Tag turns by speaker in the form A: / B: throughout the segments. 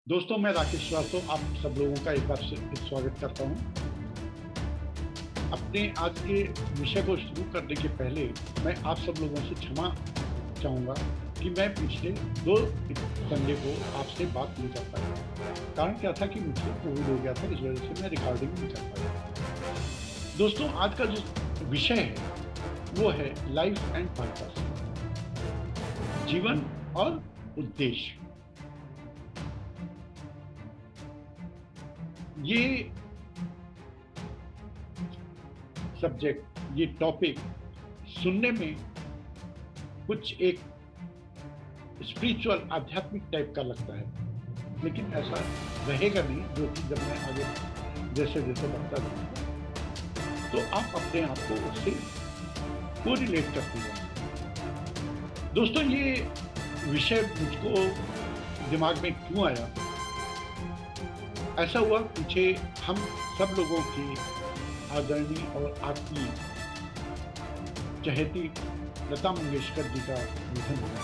A: दोस्तों, मैं राकेश श्रीवास्तव आप सब लोगों का एक बार से फिर स्वागत करता हूँ। अपने आज के विषय को शुरू करने के पहले मैं आप सब लोगों से क्षमा चाहूँगा कि मैं पिछले 2 संडे को आपसे बात नहीं कर पाया। कारण क्या था कि मुझे कोविड हो गया था, इस वजह से मैं रिकॉर्डिंग नहीं कर पाया। दोस्तों, आज का जो विषय है, वो है लाइफ एंड पर्पस, जीवन और उद्देश्य। ये सब्जेक्ट, ये टॉपिक सुनने में कुछ एक स्पिरिचुअल आध्यात्मिक टाइप का लगता है, लेकिन ऐसा रहेगा नहीं, जो कि जब मैं आगे जैसे जैसे बढ़ता जाऊंगा तो आप अपने आप को उससे कोरिलेट करते जाएंगे। दोस्तों, ये विषय मुझको दिमाग में क्यों आया? ऐसा हुआ, पीछे हम सब लोगों की आदरणीय और आत्मीय चहेती लता मंगेशकर जी का निधन हुआ।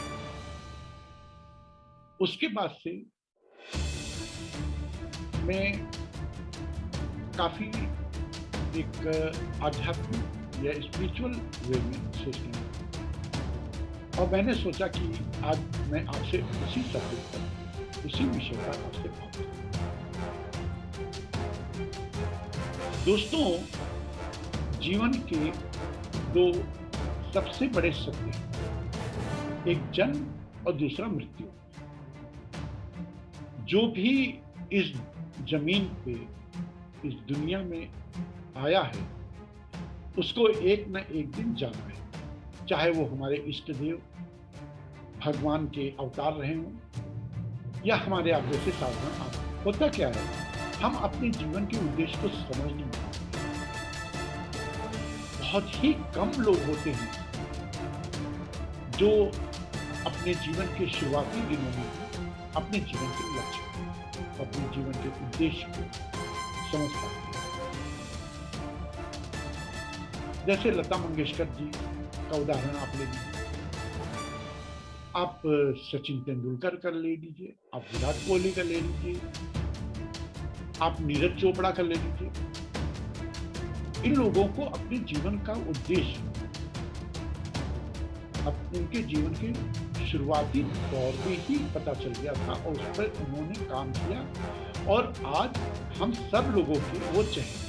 A: उसके बाद से मैं काफी एक आध्यात्मिक या स्पिरिचुअल वे में सोचने लगा, और मैंने सोचा कि आज मैं आपसे उसी सब्जेक्ट पर, उसी विषय पर आपसे बात करूं। दोस्तों, जीवन के 2 सबसे बड़े सत्य हैं, एक जन्म और दूसरा मृत्यु। जो भी इस जमीन पे, इस दुनिया में आया है, उसको एक न एक दिन जाना है। चाहे वो हमारे इष्ट देव भगवान के अवतार रहे हों या हमारे आप जैसे साधारण आदमी। होता क्या है, हम अपने जीवन के उद्देश्य को समझ नहीं पाते। बहुत ही कम लोग होते हैं जो अपने जीवन के शुरुआती दिनों में अपने जीवन के लक्ष्य, अपने जीवन के उद्देश्य को समझ पाते हैं। जैसे लता मंगेशकर जी का उदाहरण आप ले लीजिए, आप सचिन तेंदुलकर का ले लीजिए, आप विराट कोहली का ले लीजिए, आप नीरज चोपड़ा का ले लीजिए। इन लोगों को अपने जीवन का उद्देश्य, उनके जीवन के शुरुआती दौर में ही पता चल गया था और उस पर उन्होंने काम किया, और आज हम सब लोगों के वो चहेते।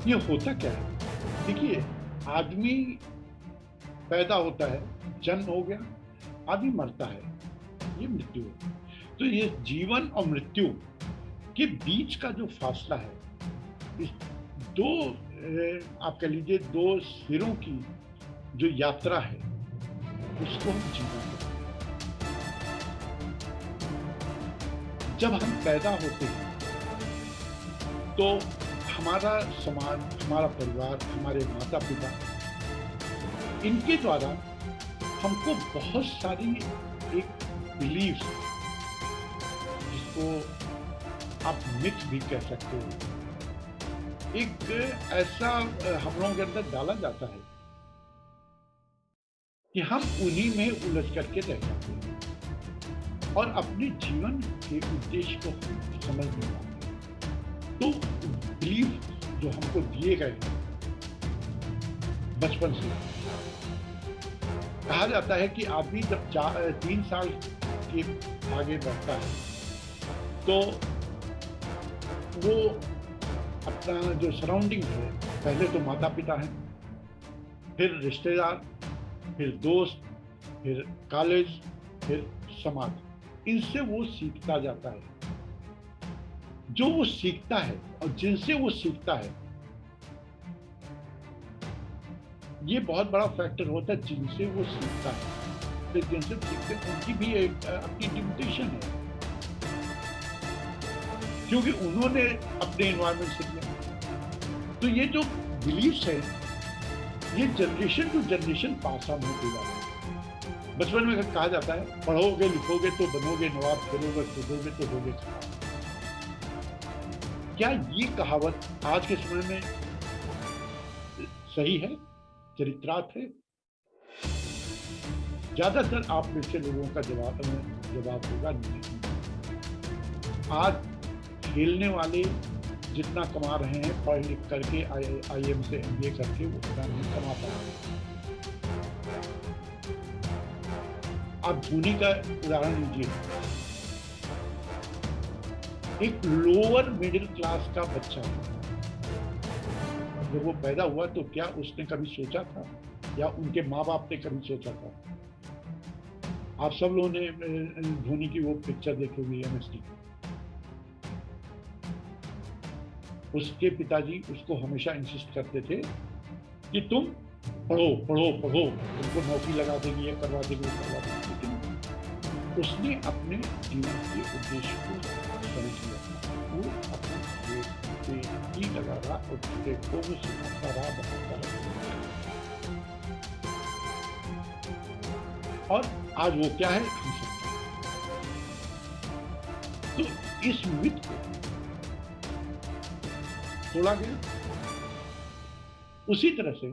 A: ये होता क्या है? देखिए, आदमी पैदा होता है, जन्म हो गया, आदमी मरता है, ये मृत्यु है। तो ये जीवन और मृत्यु के बीच का जो फासला है, इस 2 आप कह लीजिए 2 सिरों की जो यात्रा है, उसको हम जीवन कहते हैं। जब हम पैदा होते हैं तो हमारा समाज, हमारा परिवार, हमारे माता पिता, इनके द्वारा हमको बहुत सारी एक बिलीफ, जिसको आप मिथ भी कह सकते हो, एक ऐसा हम लोगों के अंदर डाला जाता है कि हम उन्हीं में उलझ करके रह जाते हैं और अपने जीवन के उद्देश्य को हम समझ नहीं पाते। तो बिलीफ जो हमको दिए गए बचपन से, कहा जाता है कि आदमी जब 3 साल के आगे बढ़ता है तो वो अपना जो सराउंडिंग है, पहले तो माता पिता है, फिर रिश्तेदार, फिर दोस्त, फिर कॉलेज, फिर समाज, इनसे वो सीखता जाता है। जो वो सीखता है और जिनसे वो सीखता है, ये बहुत बड़ा फैक्टर होता है। जिनसे वो सीखता है, तो जिनसे सीखते हैं उनकी भी एक अपनी लिमिटेशन है, क्योंकि उन्होंने अपने एनवायरनमेंट से किया। तो ये जो बिलीफ्स है, ये generation to generation pass on होते जा रहे हैं। बचपन में कहा जाता है, पढ़ोगे लिखोगे तो बनोगे नवाब, खेलोगे कूदोगे तो होगे खराब। क्या ये कहावत आज के समय में सही है, चरित्रार्थ है? ज़्यादातर आप में से लोगों का जवाब होगा नहीं। आज खेलने वाले जितना कमा रहे हैं पढ़ लिख करके आईआईएम से एमबीए करके वो उतना नहीं कमा पा रहे हैं। आप धोनी का उदाहरण लीजिए, एक लोअर मिडिल क्लास का बच्चा जब वो पैदा हुआ तो क्या उसने कभी सोचा था या उनके माँ बाप ने कभी सोचा था? आप सब लोगों ने धोनी की वो पिक्चर देखी हुई है एमएसटी। उसके पिताजी उसको हमेशा इंसिस्ट करते थे कि तुम पढ़ो पढ़ो पढ़ो, तुमको नौकरी लगा देंगे, ये करवा देंगे, वो करवा देंगे। लेकिन उसने अपने जीवन के उद्देश्य को समझ लिया, वो अपने पे ही लगा रहा और को वो सिखाता रहा, बताता रहा। और आज वो क्या है हम सकते हैं। तो इस मिथ को तोड़ा गया। उसी तरह से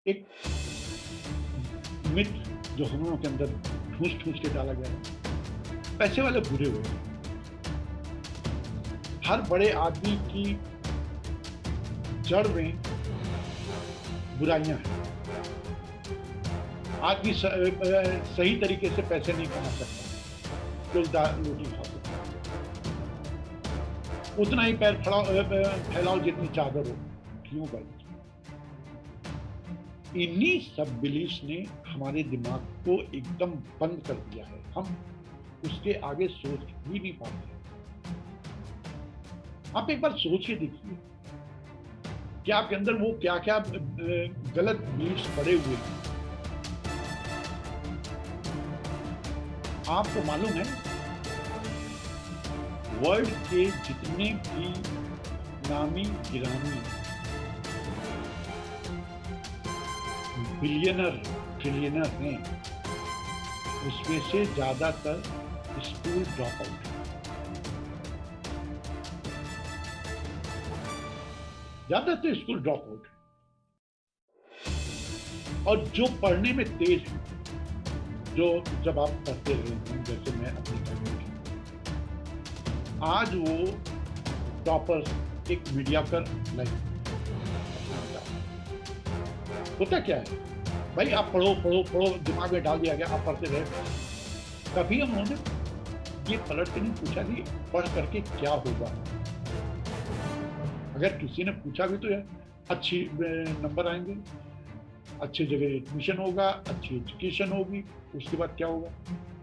A: एक मिथ जो हम लोगों के अंदर ठूस के डाला गया है, पैसे वाले बुरे हुए। हर बड़े आदमी की जड़ में बुराइयां हैं। आदमी सही तरीके से पैसे नहीं कमा सकता, रोटी खा सकता, उतना ही पैर फैलाओ जितनी चादर हो, क्यों भाई? इन्हीं सब बिलीफ्स ने हमारे दिमाग को एकदम बंद कर दिया है। हम उसके आगे सोच भी नहीं पाते। आप एक बार सोच के देखिए कि आपके अंदर वो क्या क्या गलत बिलीफ्स पड़े हुए हैं। आपको मालूम है वर्ल्ड के जितने भी नामी गिरामी बिलियनर ट्रिलियनर हैं, उसमें से ज्यादातर स्कूल ड्रॉप आउट है। ज्यादातर स्कूल ड्रॉप आउट है। और जो पढ़ने में तेज है, जो जब आप पढ़ते रहे हैं, जैसे मैं अपनी टाइम में, आज वो टॉपर्स एक मीडियाकर लाइफ होता क्या है? भाई आप पढ़ो पढ़ो पढ़ो, दिमाग में डाल दिया गया, आप पढ़ते रहे। कभी हम उन्होंने ये पलट के नहीं पूछा कि पढ़ करके क्या होगा। अगर किसी ने पूछा भी तो है, अच्छी नंबर आएंगे, अच्छी जगह एडमिशन होगा, अच्छी एजुकेशन होगी, उसके बाद क्या होगा?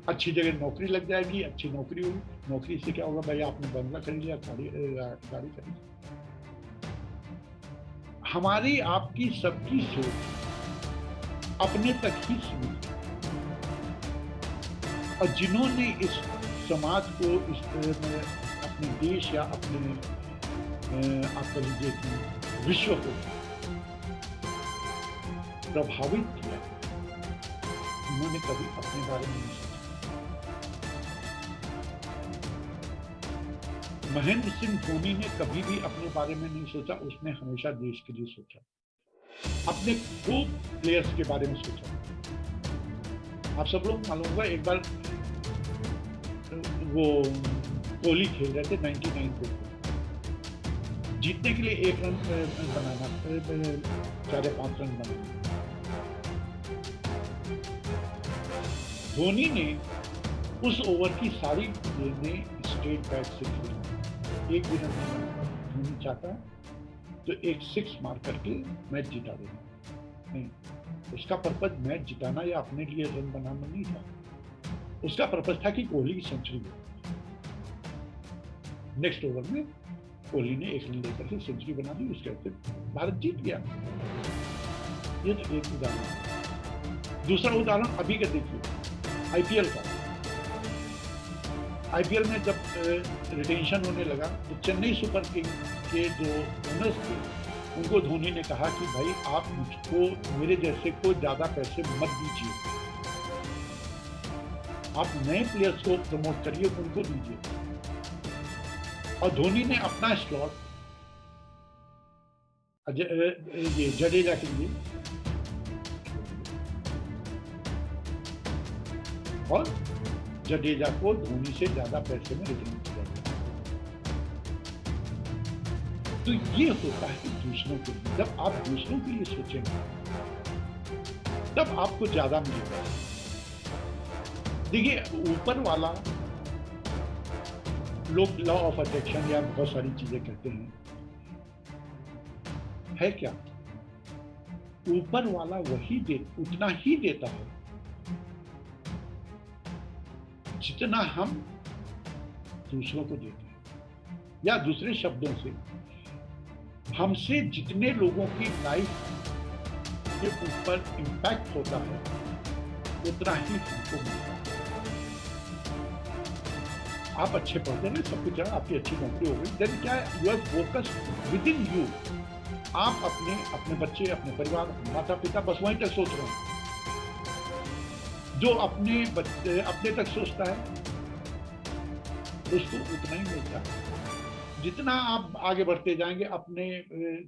A: अच्छी जगह नौकरी लग जाएगी, अच्छी नौकरी होगी, नौकरी से क्या होगा? भाई आपने बंगला खरीद लिया, गाड़ी खरीद। हमारी आपकी सबकी सोच अपने तक ही सीमित है। और जिन्होंने इस समाज को, इस अपने देश या अपने आप कह लीजिए कि विश्व को प्रभावित किया, उन्होंने कभी अपने बारे में नहीं सोचा। महेंद्र सिंह धोनी ने कभी भी अपने बारे में नहीं सोचा, उसने हमेशा देश के लिए सोचा, अपने खूब प्लेयर्स के बारे में सोचा। आप सब लोग मालूम होगा, एक बार वो कोहली खेल रहे थे 99 पे, जीतने के लिए 1 रन बनाना, 4-5 रन बनाना। धोनी ने उस ओवर की सारी गेंदें स्ट्रेट बैट से खेली, एक भी रन नहीं बना। धोनी चाहता तो एक 6 मार करके मैच जिता देना, नहीं, उसका पर्पज मैच जिताना या अपने लिए रन बनाना नहीं था। उसका पर्पज था कि कोहली की सेंचुरी हो। नेक्स्ट ओवर में कोहली ने 1 रन लेकर के सेंचुरी बना दी, उसके बाद भारत जीत गया। ये तो एक उदाहरण। दूसरा उदाहरण अभी का देखिए, आईपीएल का। आईपीएल में जब रिटेंशन होने लगा तो चेन्नई सुपर किंग के जो ओनर्स थे, उनको धोनी ने कहा कि भाई आप मुझको, मेरे जैसे को ज्यादा पैसे मत दीजिए, आप नए प्लेयर्स को प्रमोट करिए, उनको दीजिए। और धोनी ने अपना स्लॉट ये जडेजा के लिए और जडेजा को धोनी से ज्यादा पैसे में रिटर्न किया गया। तो ये होता है दूसरों के लिए। जब आप दूसरों के लिए सोचेंगे तब आपको ज्यादा मिलेगा। देखिए, ऊपर वाला, लोग लॉ ऑफ अट्रैक्शन या बहुत सारी चीजें कहते हैं, है क्या? ऊपर वाला वही उतना ही देता है जितना हम दूसरों को देते हैं। या दूसरे शब्दों से, हमसे जितने लोगों की लाइफ के ऊपर इम्पैक्ट होता है उतना ही हमको मिलता है। आप अच्छे पढ़ते हैं, सब कुछ है, आपकी अच्छी नौकरी हो गई, देन क्या है, you are focus within you. आप अपने बच्चे, अपने परिवार, अपने माता पिता, बस वहीं तक सोच रहे हैं। जो अपने बच्चे अपने तक सोचता है उसको उतना ही मिलता है। जितना आप आगे बढ़ते जाएंगे, अपने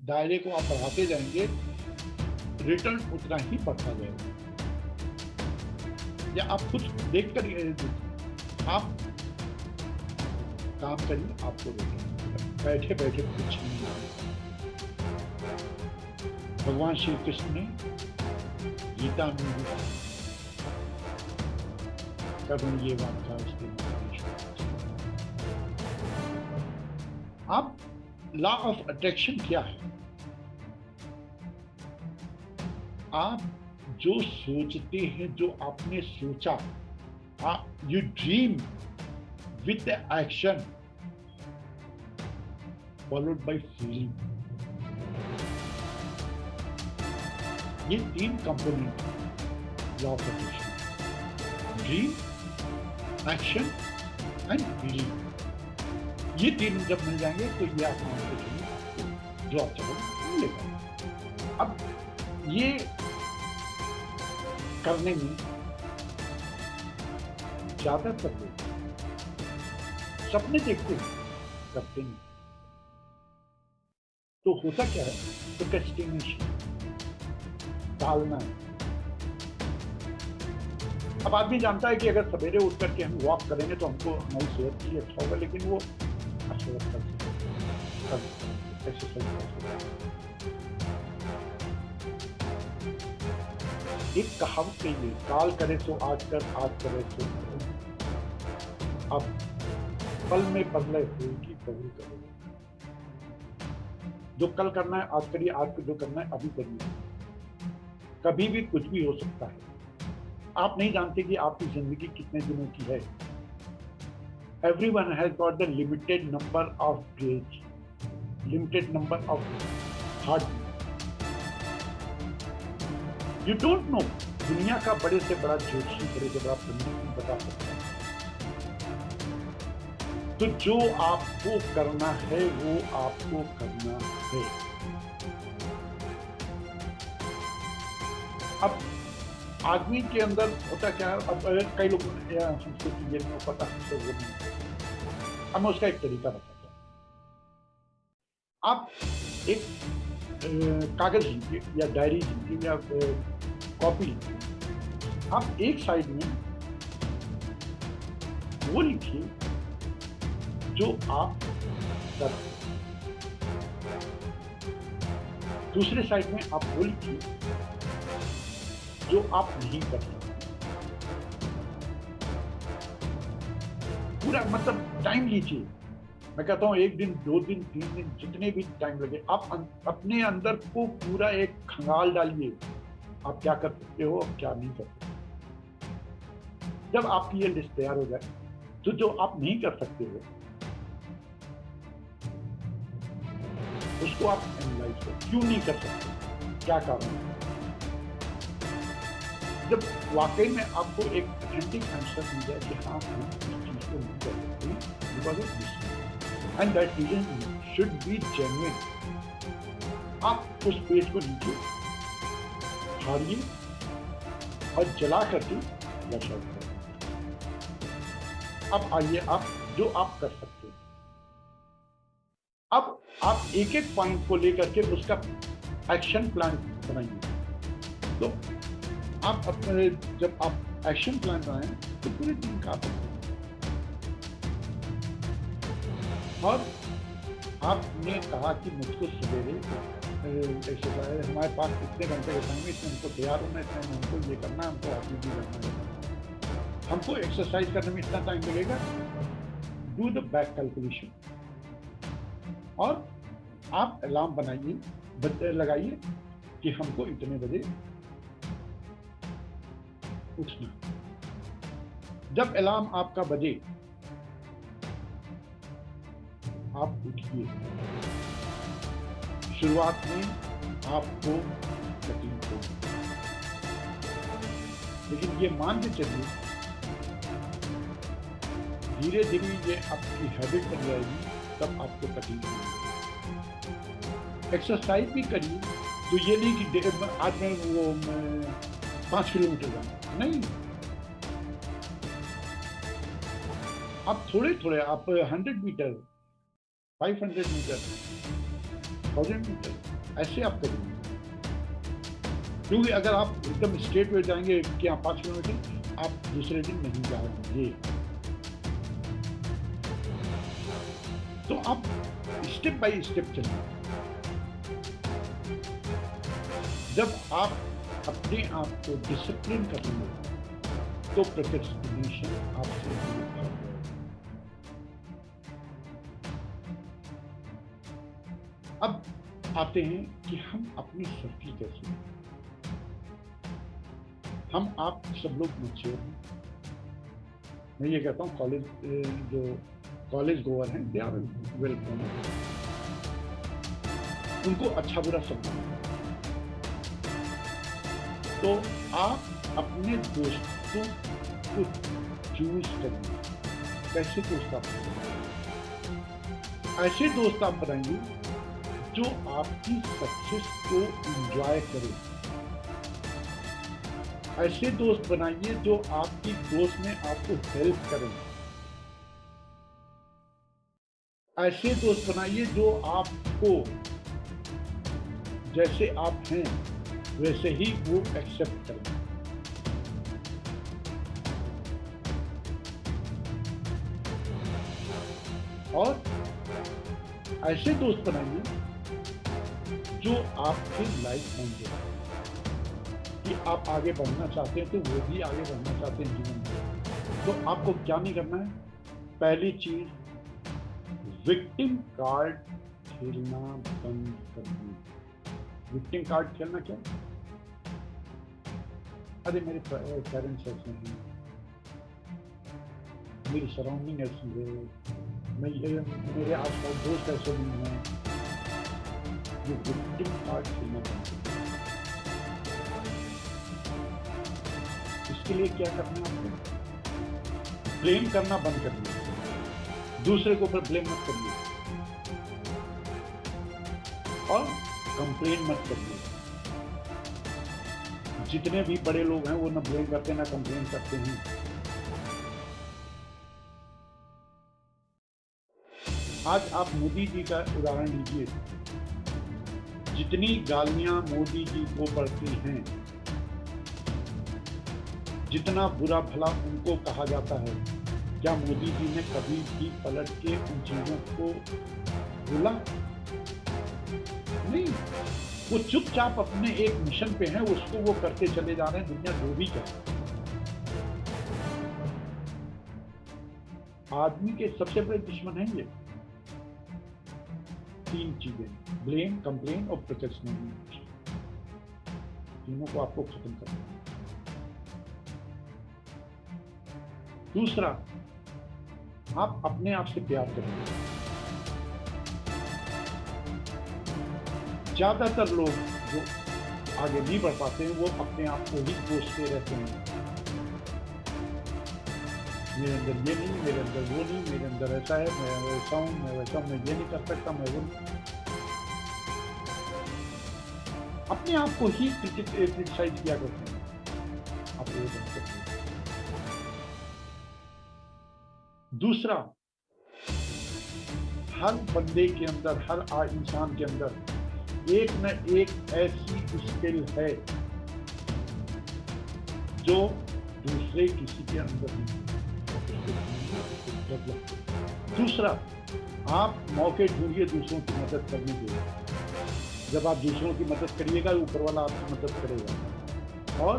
A: दायरे को आप बढ़ाते जाएंगे, रिटर्न उतना ही बढ़ता जाएगा। या आप खुद देख कर आप काम करिए, आपको रिटर्न बैठे बैठे कुछ नहीं मिलेगा। भगवान श्री कृष्ण ने गीता में भी करुण ये वार्ता उसके आप लॉ ऑफ अट्रैक्शन क्या है? आप जो सोचते हैं, जो आपने सोचा, you dream with the action followed by feeling. ये 3 component law of attraction: dream, action and feeling. ये 3 जब मिल जाएंगे तो ये आप मान के चलिए जो आप चाहो मिलेगा। अब ये करने में ज्यादातर लोग सपने देखते हैं, करते नहीं। तो होता क्या है, प्रोक्रेस्टिनेशन, टालना है। अब आदमी जानता है कि अगर सवेरे उठ करके हम वॉक करेंगे तो हमको हमारी सेहत के लिए अच्छा होगा, लेकिन वो एक्सरसाइज कर सकता है। एक कहावत नहीं है, काल करे तो आज कर, आज करे तो अब पल में बदले होगी कबूल करो। जो कल करना है आज करिए, आज को जो करना है अभी करिए। कभी भी कुछ भी हो सकता है। आप नहीं जानते कि आपकी जिंदगी कितने दिनों की है। Everyone has got the limited number of days, limited number of heartbeat. You don't know, दुनिया का बड़े से बड़ा ज्योतिषी, बड़े से बड़ा पंडित नहीं बता सकता। तो जो आपको करना है वो आपको करना है। अब आदमी के अंदर होता क्या है, अब कई लोग हमसे चीजें नहीं पता, हमसे वो नहीं। अब मैं उसका एक तरीका बताता हूँ। आप एक कागज लीजिए या डायरी लीजिए या कॉपी लीजिए। आप एक साइड में वो लिखिए जो आप कर रहे हैं, दूसरे साइड में आप वो लिखिए जो आप नहीं कर सकते। पूरा मतलब टाइम लीजिए। मैं कहता हूँ 1 दिन, 2 दिन, 3 दिन, जितने भी टाइम लगे, आप अपने अंदर को पूरा एक खंगाल डालिए। आप क्या कर सकते हो और क्या नहीं कर सकते। जब आपकी ये लिस्ट तैयार हो जाए तो जो आप नहीं कर सकते हो उसको आप एनालाइज करो। क्यों नहीं कर सकते, क्या कारण है। जब वाकई में आपको एक ऑथेंटिक आंसर मिल जाए कि हाँ हम इस चीज को नहीं कर सकते because of this, and that reason should be genuine, आप उस पेज को लीजिए, फाड़िए और जला करके फ्लैश आउट करें। अब आइए आप जो आप कर सकते हो। अब आप एक एक पॉइंट को लेकर के उसका एक्शन प्लान बनाइए। तो आप अपने जब आप एक्शन प्लान बनाएं तो पूरे दिन का आप रखें। और आपने कहा कि मुझको सवेरे एक्सरसाइज हमारे पास इतने घंटे का टाइम है, इसमें हमको तैयार होना है, इसमें हमको ये करना है, हमको ऑफिस भी करना है, हमको एक्सरसाइज करने में इतना टाइम लगेगा। डू द बैक कैलकुलेशन और आप अलार्म बनाइए, लगाइए कि हमको इतने बजे उठना। जब अलार्म आपका बजे आप उठिए। शुरुआत में आपको तकलीफ होगी, लेकिन ये मान के चलिए धीरे धीरे ये आपकी हैबिट बन जाएगी, तब आपको तकलीफ होगी। एक्सरसाइज भी करिए तो ये नहीं कि आज मैं वो 5 किलोमीटर जाऊँ, नहीं, आप थोड़े थोड़े आप 100 मीटर, 500 मीटर, 1000 मीटर ऐसे आप करिए। क्योंकि अगर आप एकदम स्ट्रेट वे जाएंगे कि आप 5 किलोमीटर, आप दूसरे दिन नहीं जाएंगे। तो आप स्टेप बाय स्टेप चलिए। जब आप अपने आप को डिसिप्लिन करेंगे तो प्रोक्रेस्टिनेशन आपसे दूर हो जाएगा। अब आते हैं कि हम अपनी सेफ्टी कैसे, हम आप सब लोग मैच्योर हैं। मैं ये कहता हूँ जो कॉलेज गोअर हैं, दे आर वेल ग्रोन, उनको अच्छा बुरा सब मालूम है। तो आप अपने दोस्तों को चूज करिए। कैसे दोस्त आप बनाएंगे? ऐसे दोस्त आप बनाएंगे जो आपकी सक्सेस को एंजॉय करें। ऐसे दोस्त बनाइए जो आपकी ग्रोथ में आपको हेल्प करें। ऐसे दोस्त बनाइए जो आपको जैसे आप हैं वैसे ही वो एक्सेप्ट करें। और ऐसे दोस्त बनाइए जो आपके लाइफ होंगे कि आप आगे बढ़ना चाहते हैं तो वो भी आगे बढ़ना चाहते हैं जीवन में। तो आपको क्या नहीं करना है? पहली चीज, विक्टिम कार्ड खेलना बंद कर दीजिए। विक्टिम कार्ड खेलना क्या? अरे मेरे पेरेंट्स ऐसे हैं, मेरी सराउंडिंग ऐसी है, मेरे आसपास दोस्त ऐसे नहीं हैं। ये विक्टिम कार्ड खेलना बंद कर दीजिए। इसके लिए क्या करना है आपको? ब्लेम करना बंद कर दीजिए। दूसरे के ऊपर ब्लेम मत करिए और कंप्लेन मत करिए। जितने भी बड़े लोग हैं वो ना ब्लेम करते ना कंप्लेन करते हैं। आज आप मोदी जी का उदाहरण लीजिए। जितनी गालियां मोदी जी को पड़ती हैं, जितना बुरा भला उनको कहा जाता है, क्या मोदी जी ने कभी भी पलट के उन चीजों को बोला? नहीं, वो चुपचाप अपने एक मिशन पे हैं, उसको वो करते चले जा रहे हैं, दुनिया जो भी करे। आदमी के सबसे बड़े दुश्मन हैं ये 3 चीजें, ब्लेम, कंप्लेन और प्रोटेक्शनिज्म। तीनों को आपको खत्म करना है। दूसरा, आप अपने आप से प्यार करें। ज्यादातर लोग जो आगे नहीं बढ़ पाते हैं वो अपने आप को ही कोसते रहते हैं। मेरे अंदर ये नहीं, मेरे अंदर वो नहीं, मेरे अंदर ऐसा है, मैं वैसा हूँ, मैं वैसा हूँ, मैं ये नहीं कर सकता, मैं वो नहीं। अपने आप को ही क्रिटिसाइज किया करते हैं। आप वो बन सकते हैं। दूसरा, हर बंदे के अंदर, हर इंसान के अंदर एक न एक ऐसी स्किल है जो दूसरे किसी के अंदर नहीं है, उसको डेवलप करो। दूसरा, आप मौके ढूंढिए दूसरों की मदद करने के लिए। जब आप दूसरों की मदद करिएगा, ऊपर वाला आपकी मदद करेगा। और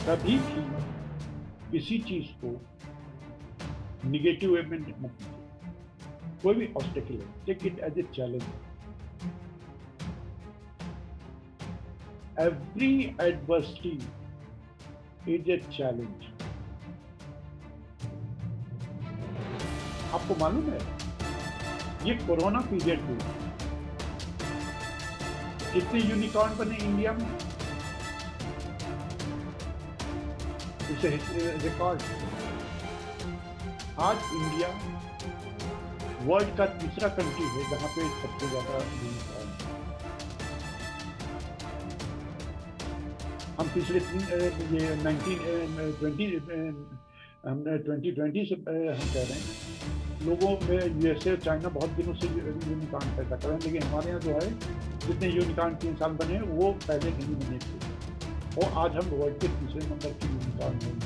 A: कभी भी किसी चीज को निगेटिव वे में मत लीजिए। कोई भी ऑब्स्टेकल है, take it as a challenge. Every adversity is a challenge. आपको मालूम है, ये कोरोना पीरियड में कितने यूनिकॉर्न बने इंडिया में? इसे रिकॉर्ड। आज इंडिया वर्ल्ड का तीसरा कंट्री है जहां पे सबसे ज्यादा यूनिकॉर्न है। हम पिछले 2020 से हम कह रहे हैं, लोगों में यूएसए और चाइना बहुत दिनों से यूनिकॉर्न पैदा कर रहे हैं, लेकिन हमारे यहाँ जो है जितने यूनिकॉर्न 3 साल बने हैं वो पहले नहीं बने थे, और आज हम वर्ल्ड के तीसरे नंबर की यूनिकॉर्न हैं।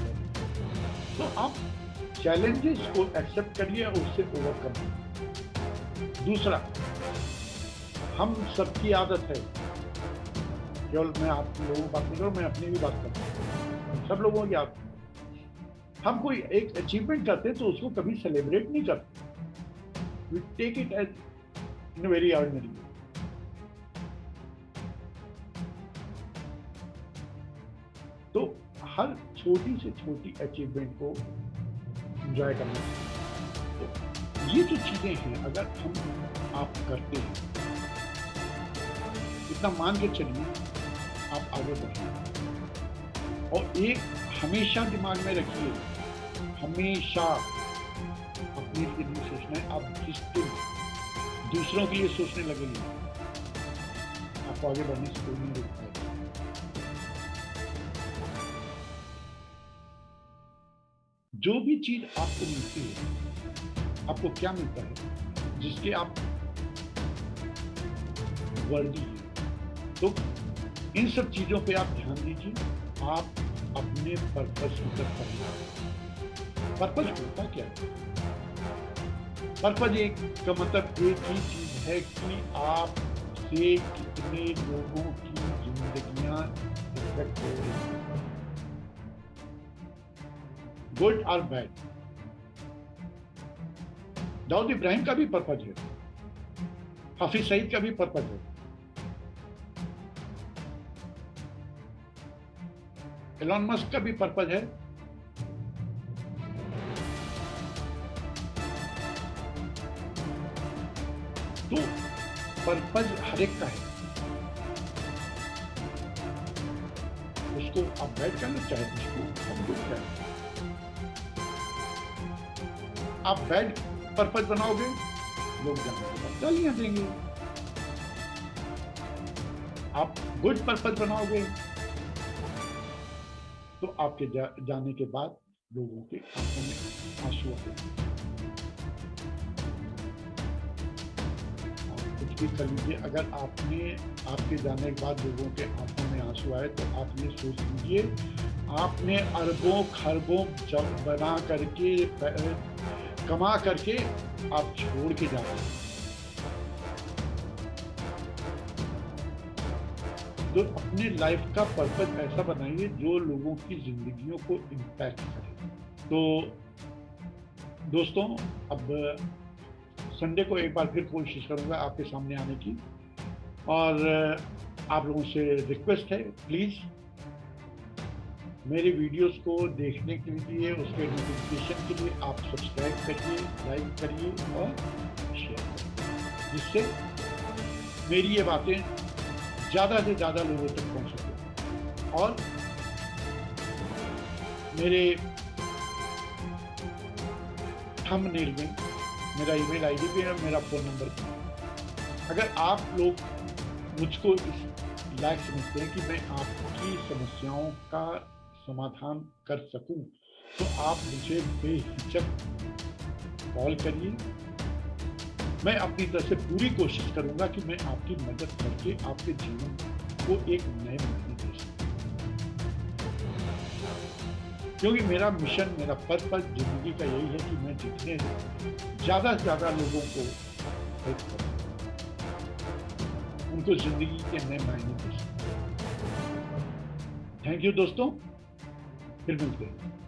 A: तो आप चैलेंजेस को एक्सेप्ट करिए और उससे ओवरकम करिए। दूसरा, हम सबकी आदत है, केवल मैं आप लोगों की बात नहीं करूँ, मैं अपनी भी बात करता हूँ, सब लोगों की आदत, हम कोई एक अचीवमेंट करते हैं तो उसको कभी सेलिब्रेट नहीं करते। We take it as in very ordinary. तो हर छोटी से छोटी अचीवमेंट को एंजॉय करना चाहिए। तो ये जो चीजें हैं, अगर हम आप करते हैं, इतना मान के चलिए, आप आगे बढ़िए। और एक हमेशा दिमाग में रखिए, हमेशा अपने लिए नहीं सोचना है। आप जिस दिन दूसरों के लिए सोचने लगेंगे, आपको आगे बढ़ने से कोई नहीं रोकता है। जो भी चीज आपको मिलती है, आपको क्या मिलता है जिसके आप वर्दी हैं, तो इन सब चीजों पे आप ध्यान दीजिए। आप अपने पर्पस की तरफ बढ़िए। पर्पस होता क्या है? पर्पस एक का मतलब एक ही चीज है कि आपसे कितने लोगों की जिंदगियां इफेक्ट हो रही हैं, गुड और बैड। दाऊद इब्राहिम का भी पर्पस है, हाफिज सईद का भी पर्पस है, एलन मस्क का भी पर्पस है, तो पर्पस हर एक का है। उसको आप बैठ कर लो, चाहे उसको हम गुड करें। आप बैड पर्पस बनाओगे, लोग जानेंगे, गालियां देंगे। आप गुड पर्पस बनाओगे तो आपके जाने के बाद लोगों के आंखों में आंसू आएंगे। आप कुछ भी कर लीजिए, अगर आपके जाने के बाद लोगों के आंखों में आंसू आए तो आप ये सोच लीजिए, आपने अरबों खरबों बना करके कमा करके आप छोड़ के जा रहे हैं। तो अपने लाइफ का पर्पस ऐसा बनाइए जो लोगों की जिंदगियों को इम्पैक्ट करे। तो दोस्तों, अब संडे को एक बार फिर कोशिश करूंगा आपके सामने आने की, और आप लोगों से रिक्वेस्ट है, प्लीज मेरे वीडियोस को देखने के लिए, उसके नोटिफिकेशन के लिए आप सब्सक्राइब करिए, लाइक करिए और शेयर करिए, जिससे मेरी ये बातें ज़्यादा से ज़्यादा लोगों तक पहुँच सके। और मेरे थंबनेल में मेरा ईमेल आईडी भी है, मेरा फ़ोन नंबर भी है। अगर आप लोग मुझको इस लायक समझते हैं कि मैं आपकी समस्याओं का समाधान कर सकूं, तो आप मुझे बेहिचक कॉल करिए। मैं अपनी तरफ से पूरी कोशिश करूंगा कि मैं आपकी मदद करके आपके जीवन को एक नए मायने दे सकूं। क्योंकि मेरा मिशन, मेरा पर्पस ज़िंदगी का यही है कि मैं जितने ज़्यादा से ज़्यादा लोगों को हेल्प करूँ, उनको ज़िंदगी के नए मायने दे सकूँ। थैंक यू दोस्तों, फिर मिलते हैं।